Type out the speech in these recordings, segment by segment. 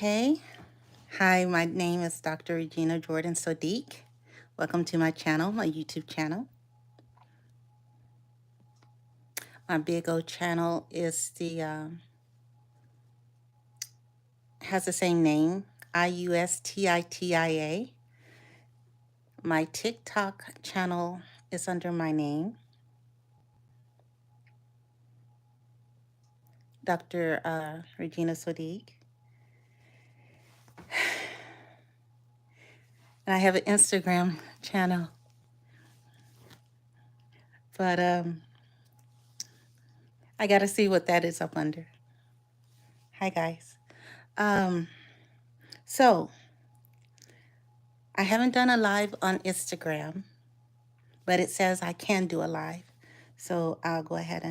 Okay. Hi, my name is Dr. Regina Jordan Sodiq. Welcome to my channel, my YouTube channel. My Big O channel is has the same name, Iustitia. My TikTok channel is under my name, Dr. Regina Sodiq. And I have an Instagram channel, but I got to see what that is up under. Hi, guys. So I haven't done a live on Instagram, but it says I can do a live. So I'll go ahead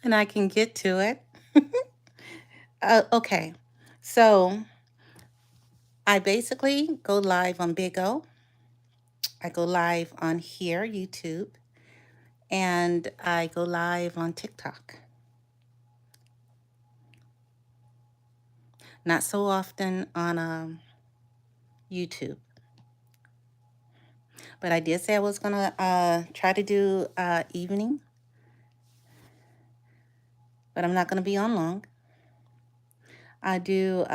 and I can get to it. Okay. So I basically go live on Big O. I go live on here, YouTube, and I go live on TikTok. Not so often on YouTube. But I did say I was going to try to do evening. But I'm not going to be on long. I do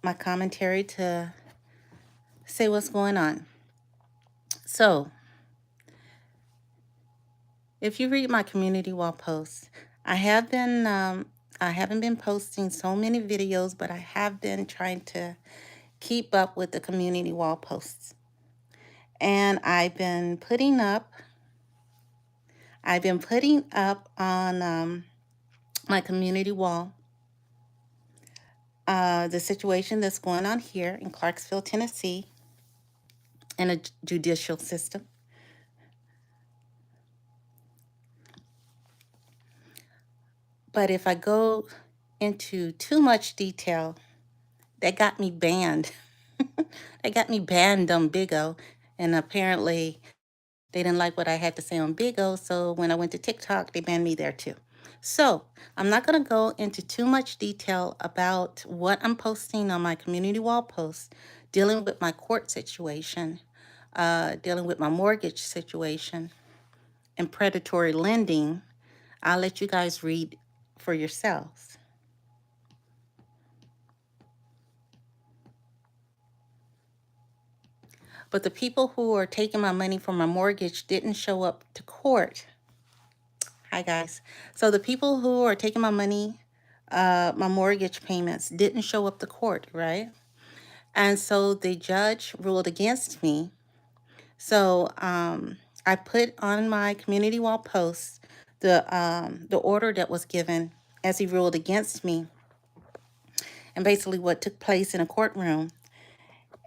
my commentary to say what's going on. So, if you read my community wall posts, I haven't been posting so many videos, but I have been trying to keep up with the community wall posts. And I've been putting up on my community wall the situation that's going on here in Clarksville, Tennessee, in a judicial system. But if I go into too much detail, that got me banned. They got me banned on Big O, and apparently they didn't like what I had to say on Big O, so when I went to TikTok, they banned me there too. So I'm not going to go into too much detail about what I'm posting on my community wall posts, dealing with my court situation, dealing with my mortgage situation, and predatory lending. I'll let you guys read for yourselves. But the people who are taking my money for my mortgage didn't show up to court. Hi, guys. So the people who are taking my money, my mortgage payments, didn't show up to court, right? And so the judge ruled against me. So I put on my community wall post the order that was given as he ruled against me, and basically what took place in a courtroom.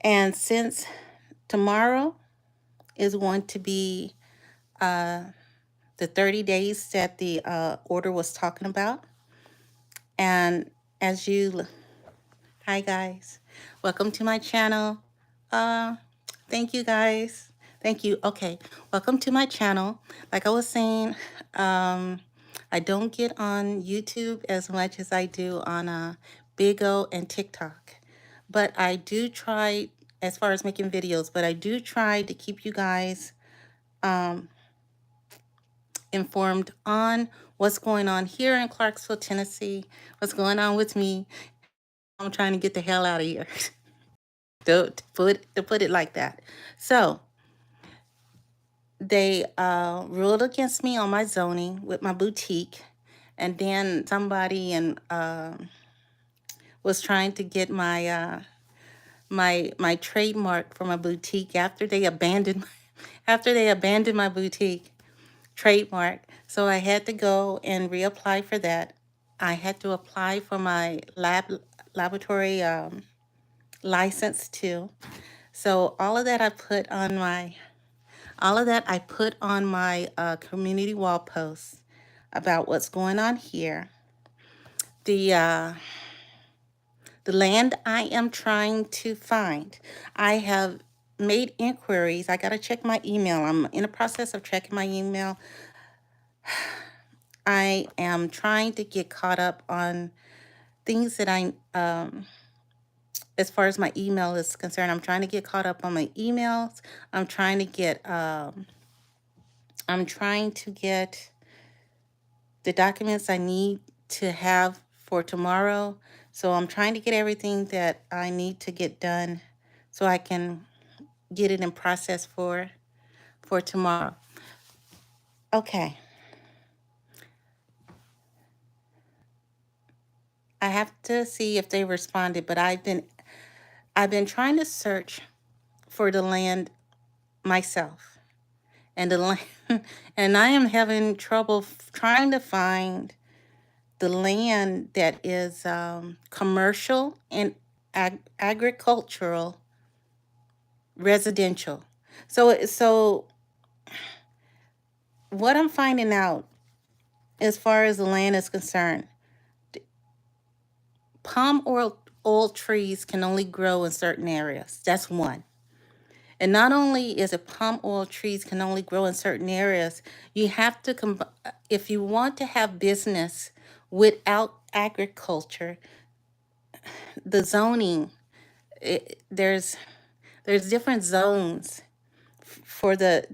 And since tomorrow is going to be the 30 days that the order was talking about. And as you, hi guys, welcome to my channel. Thank you guys. Thank you. Okay, welcome to my channel. Like I was saying, I don't get on YouTube as much as I do on Big O and TikTok. But I do try, as far as making videos, but I do try to keep you guys informed on what's going on here in Clarksville, Tennessee, what's going on with me. I'm trying to get the hell out of here. to put it like that. So they ruled against me on my zoning with my boutique, and then somebody was trying to get my my trademark for my boutique after they abandoned my boutique trademark. So I had to go and reapply for that. I had to apply for my laboratory license too. So all of that I put on my community wall posts about what's going on here. The land I am trying to find, I have made inquiries. I got to check my email. I'm in the process of checking my email. I am trying to get caught up on things that as far as my email is concerned, I'm trying to get caught up on my emails. I'm trying to get, I'm trying to get the documents I need to have for tomorrow. So I'm trying to get everything that I need to get done so I can get it in process for tomorrow. Okay. I have to see if they responded, but I've been trying to search for the land myself. And the land and I am having trouble trying to find the land that is commercial and agricultural residential. So what I'm finding out as far as the land is concerned, palm oil trees can only grow in certain areas. That's one. And not only is it palm oil trees can only grow in certain areas, you have to if you want to have business without agriculture, the zoning, there's different zones for the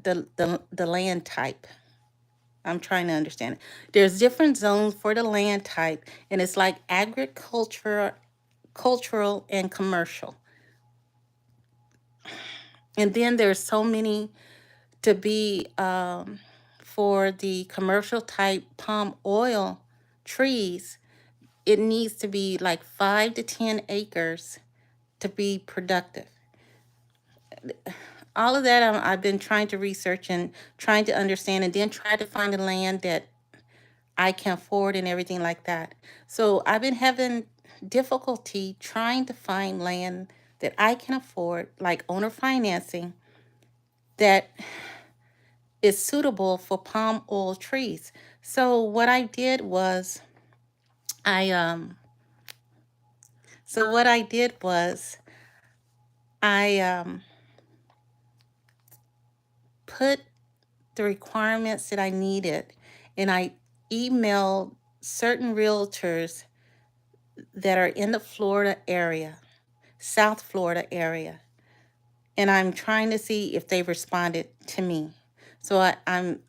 land type. I'm trying to understand it. There's different zones for the land type, and it's like agriculture, cultural, and commercial. And then there's so many to be for the commercial type palm oil trees. It needs to be like 5 to 10 acres to be productive. All of that I've been trying to research and trying to understand, and then try to find the land that I can afford and everything like that. So I've been having difficulty trying to find land that I can afford, like owner financing, that is suitable for palm oil trees. So what I did was I so what I did was I put the requirements that I needed, and I emailed certain realtors that are in the Florida area, South Florida area, and I'm trying to see if they responded to me. So I'm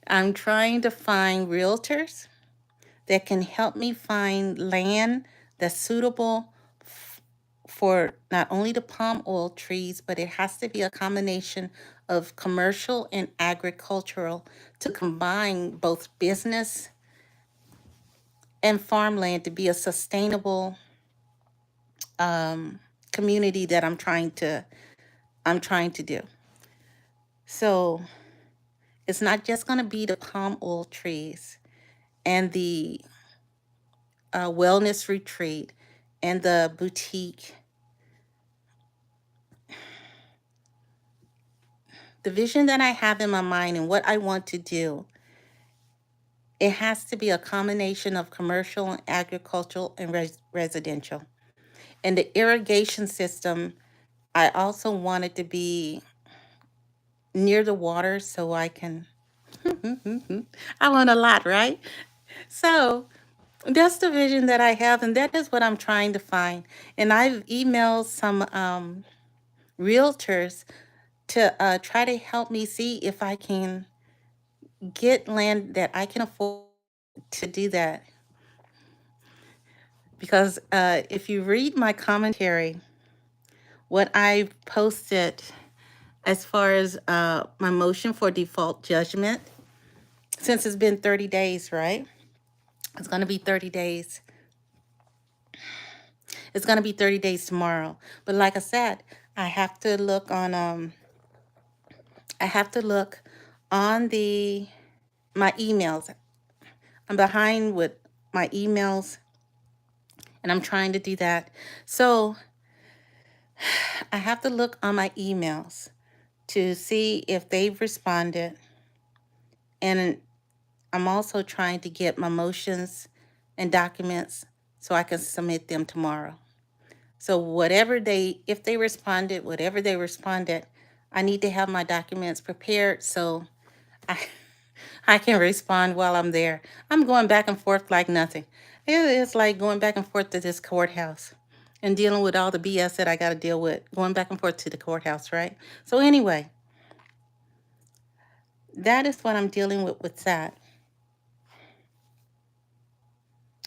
I'm trying to find realtors that can help me find land that's suitable for not only the palm oil trees, but it has to be a combination of commercial and agricultural to combine both business and farmland to be a sustainable community that I'm trying to do. So it's not just going to be the palm oil trees and the wellness retreat and the boutique. The vision that I have in my mind and what I want to do, it has to be a combination of commercial and agricultural and residential. And the irrigation system, I also want it to be near the water so I can. I want a lot, right? So that's the vision that I have, and that is what I'm trying to find. And I've emailed some realtors to try to help me see if I can get land that I can afford to do that. Because if you read my commentary, what I posted as far as my motion for default judgment, since it's been 30 days, right? It's going to be 30 days. It's going to be 30 days tomorrow. But like I said, I have to look on I have to look on the my emails. I'm behind with my emails, and I'm trying to do that. So I have to look on my emails to see if they've responded. And I'm also trying to get my motions and documents so I can submit them tomorrow. So if they responded, whatever they responded, I need to have my documents prepared so I, I can respond while I'm there. I'm going back and forth like nothing. It's like going back and forth to this courthouse and dealing with all the BS that I got to deal with, going back and forth to the courthouse, right? So anyway, that is what I'm dealing with that,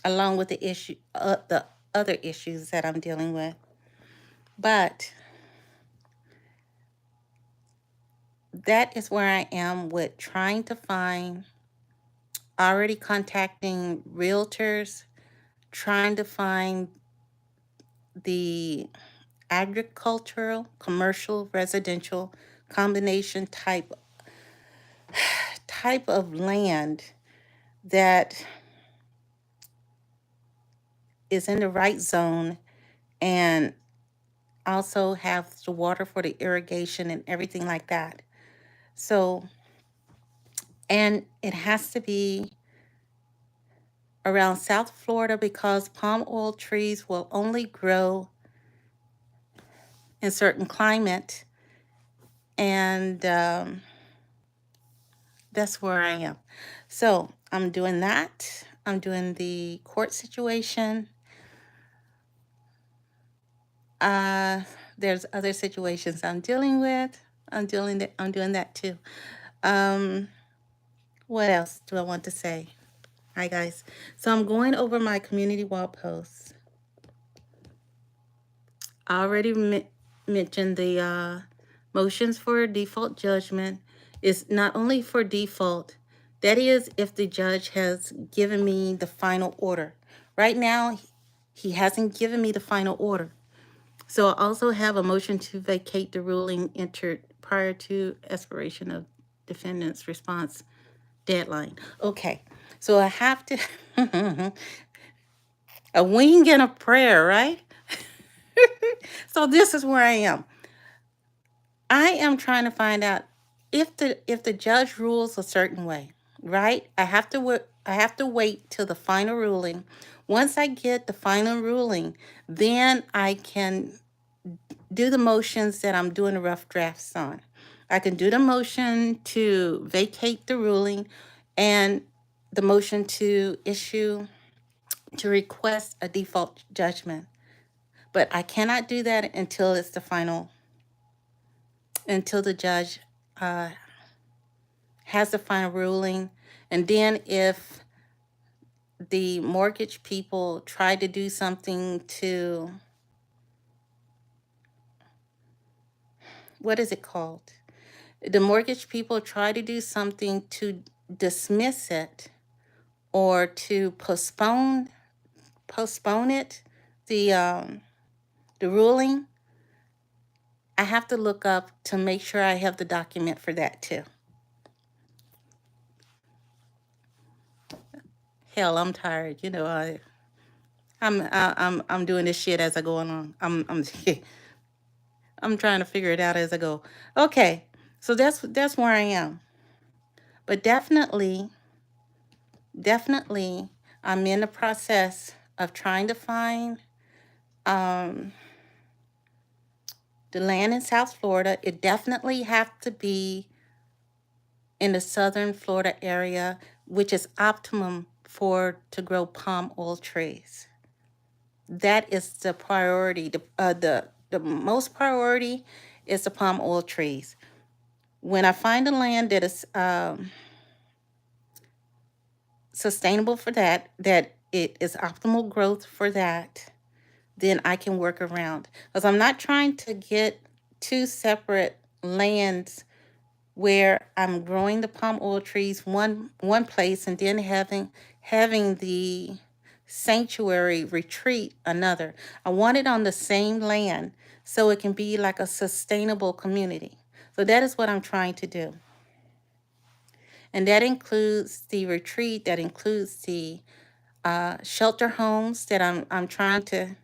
along with the other issues that I'm dealing with. But that is where I am with trying to find, already contacting realtors, trying to find the agricultural, commercial, residential combination type of land that is in the right zone and also have the water for the irrigation and everything like that. So, and it has to be around South Florida because palm oil trees will only grow in certain climate, and that's where I am. So I'm doing that. I'm doing the court situation. Uh, there's other situations I'm dealing with. I'm doing that too. Um, what else do I want to say? Hi guys. So I'm going over my community wall posts. I already mentioned the motions for default judgment is not only for default, that is if the judge has given me the final order. Right now, he hasn't given me the final order. So I also have a motion to vacate the ruling entered prior to expiration of defendant's response deadline. Okay, so I have to, a wing and a prayer, right? So this is where I am. I am trying to find out if the judge rules a certain way, right? I have to wait till the final ruling. Once I get the final ruling, then I can do the motions that I'm doing the rough drafts on. I can do the motion to vacate the ruling and the motion to request a default judgment. But I cannot do that until it's the final, until the judge uh, has the final ruling. And then if the mortgage people try to do something to, what is it called? The mortgage people try to do something to dismiss it or to postpone it, the ruling. I have to look up to make sure I have the document for that too. Hell, I'm tired. You know, I'm doing this shit as I go along. I'm trying to figure it out as I go. Okay, so that's where I am. But definitely, I'm in the process of trying to find um, the land in South Florida. It definitely have to be in the southern Florida area, which is optimum for to grow palm oil trees. That is the priority. The most priority is the palm oil trees. When I find a land that is sustainable for that it is optimal growth for that, then I can work around. Because I'm not trying to get two separate lands where I'm growing the palm oil trees one place and then having the sanctuary retreat another. I want it on the same land so it can be like a sustainable community. So that is what I'm trying to do. And that includes the retreat, that includes the shelter homes I'm trying to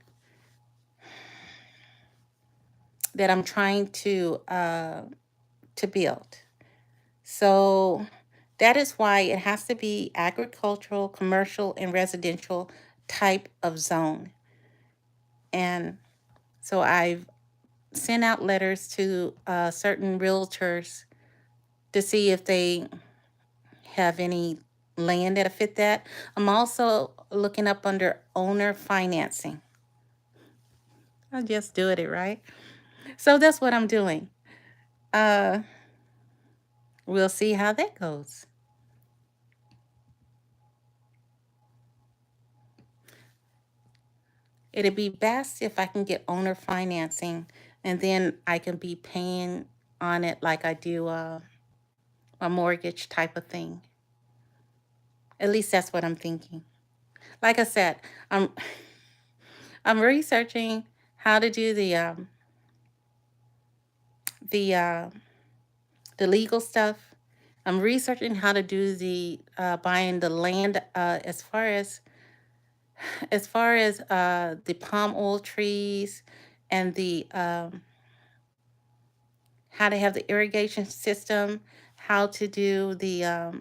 build. So that is why it has to be agricultural, commercial, and residential type of zone. And so I've sent out letters to certain realtors to see if they have any land that fit that. I'm also looking up under owner financing. I just doing it, right? So that's what I'm doing. Uh, we'll see how that goes. It'd be best if I can get owner financing and then I can be paying on it like I do a mortgage type of thing. At least that's what I'm thinking. Like I said, I'm I'm researching how to do the uh, the legal stuff. I'm researching how to do the buying the land as far as the palm oil trees and the how to have the irrigation system, how to do the uh,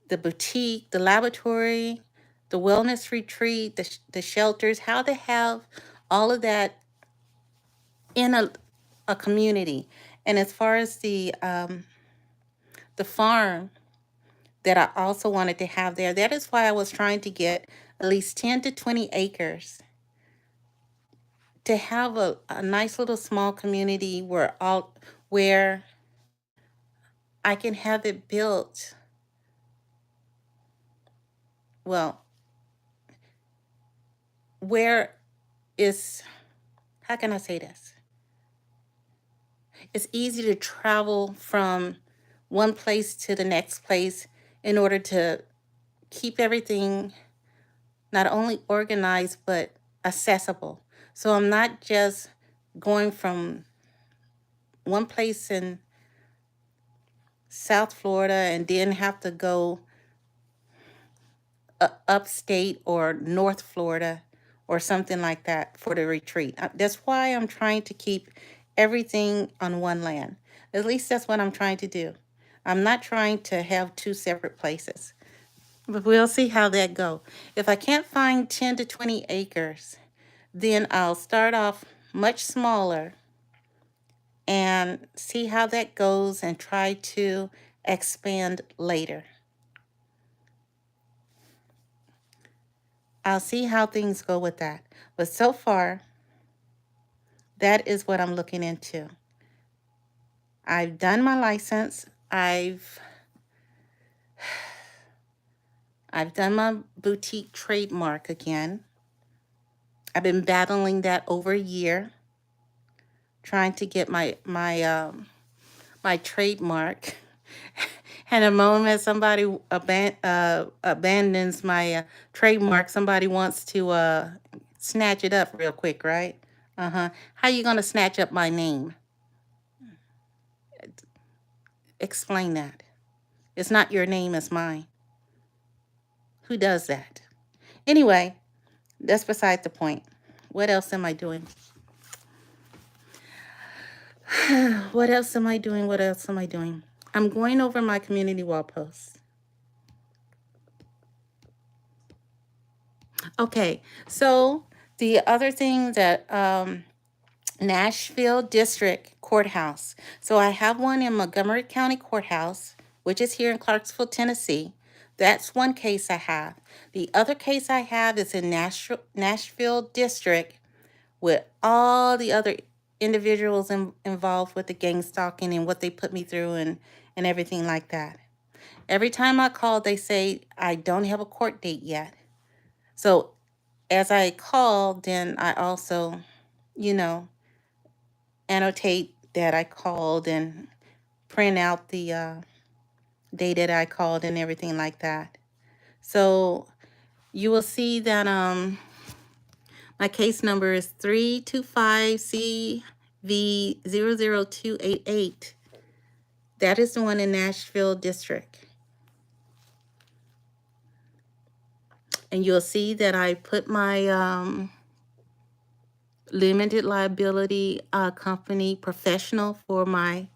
the boutique, the laboratory, the wellness retreat, the shelters, how to have all of that in a community. And as far as the farm that I also wanted to have there, that is why I was trying to get at least 10 to 20 acres to have a nice little small community where I can have it built. Well, where is, how can I say this? It's easy to travel from one place to the next place in order to keep everything not only organized but accessible. So I'm not just going from one place in South Florida and then have to go upstate or North Florida or something like that for the retreat. That's why I'm trying to keep everything on one land. At least that's what I'm trying to do. I'm not trying to have two separate places. But we'll see how that go. If I can't find 10 to 20 acres, then I'll start off much smaller and see how that goes and try to expand later. I'll see how things go with that. But so far, that is what I'm looking into. I've done my license. I've done my boutique trademark again. I've been battling that over a year, trying to get my trademark. And the moment somebody abandons my trademark, somebody wants to snatch it up real quick, right? How you gonna snatch up my name? Explain that. It's not your name, it's mine. Who does that? Anyway, that's beside the point. What else am I doing? What else am I doing? What else am I doing? I'm going over my community wall posts. Okay, so the other thing that Nashville District Courthouse. So I have one in Montgomery County Courthouse, which is here in Clarksville, Tennessee. That's one case I have. The other case I have is in Nashville District with all the other individuals involved with the gang stalking and what they put me through and everything like that. Every time I call, they say I don't have a court date yet. So as I call, then I also, you know, annotate that I called and print out the day that I called and everything like that. So you will see that my case number is 325CV00288. That is the one in Nashville District. And you'll see that I put my limited liability company professional for my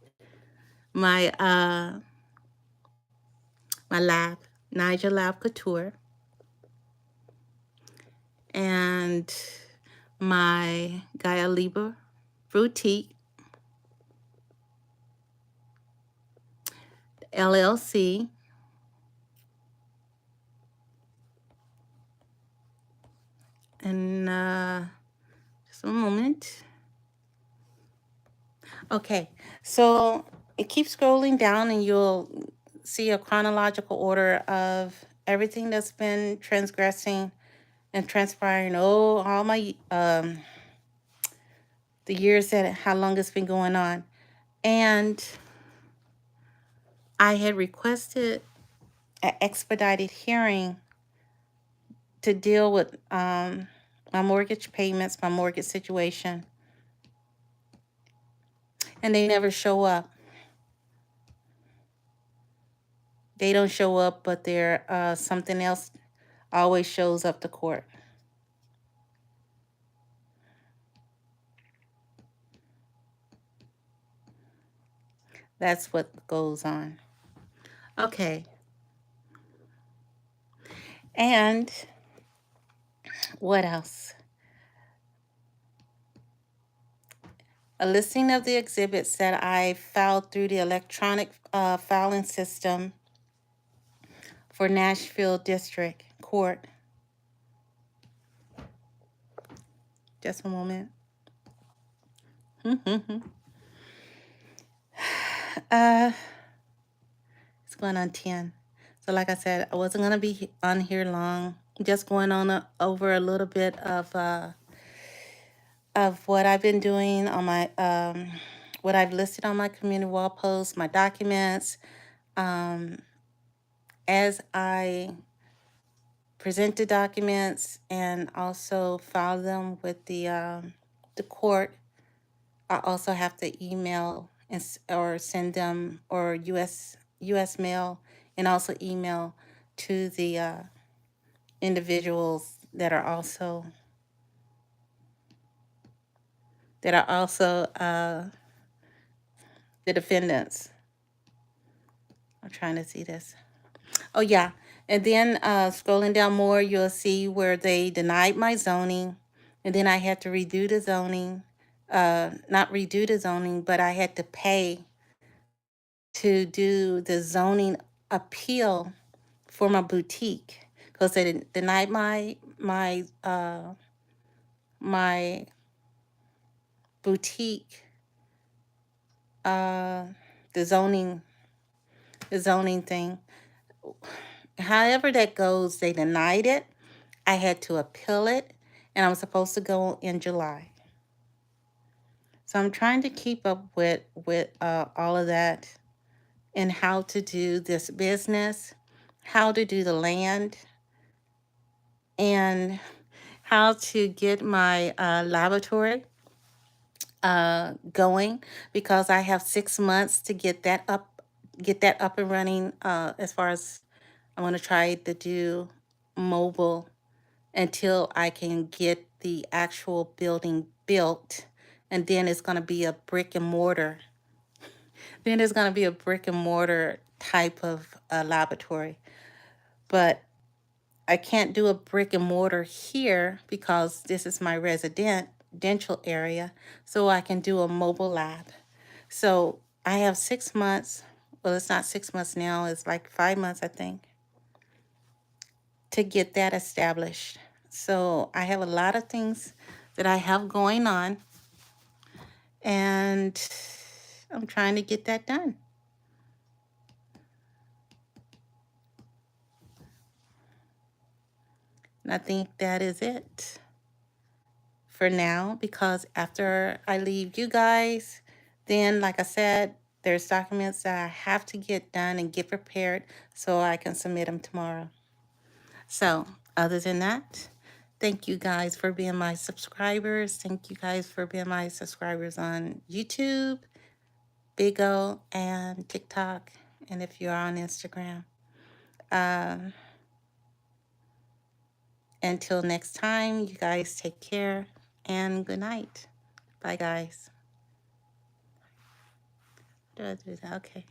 lab, Niger Lab Couture, and my Gaia Libra Boutique, LLC. And just a moment. Okay, so it keeps scrolling down and you'll see a chronological order of everything that's been transgressing and transpiring. Oh, all my the years that how long it's been going on. And I had requested an expedited hearing to deal with my mortgage payments, my mortgage situation, and they never show up. They don't show up, but they're something else always shows up to court. That's what goes on. Okay. And what else? A listing of the exhibits that I filed through the electronic filing system for Nashville District Court. Just a moment. It's going on 10. So like I said, I wasn't going to be on here long. Just going on over a little bit of what I've been doing on my, what I've listed on my community wall posts, my documents, as I present the documents and also file them with the court. I also have to email or send them or U.S. mail and also email to the individuals that are also the defendants. I'm trying to see this. Oh yeah, and then scrolling down more, you'll see where they denied my zoning, and then I had to redo the zoning. Not redo the zoning, but I had to pay to do the zoning appeal for my boutique because they denied my boutique the zoning thing. However that goes, they denied it. I had to appeal it, and I'm supposed to go in July. So I'm trying to keep up with all of that and how to do this business, how to do the land, and how to get my laboratory going because I have 6 months to get that up and running. As far as I'm going to try to do mobile until I can get the actual building built, and then it's going to be a brick and mortar. Then it's going to be a brick and mortar type of laboratory, but I can't do a brick and mortar here because this is my residential area, so I can do a mobile lab. So I have 6 months. Well, it's not 6 months now. It's like 5 months, I think, to get that established. So I have a lot of things that I have going on, and I'm trying to get that done. And I think that is it for now, because after I leave you guys, then, like I said, there's documents that I have to get done and get prepared so I can submit them tomorrow. So, other than that, thank you guys for being my subscribers. Thank you guys for being my subscribers on YouTube, Big O, and TikTok, and if you're on Instagram. Until next time, you guys take care and good night. Bye, guys. Do I do that? Okay.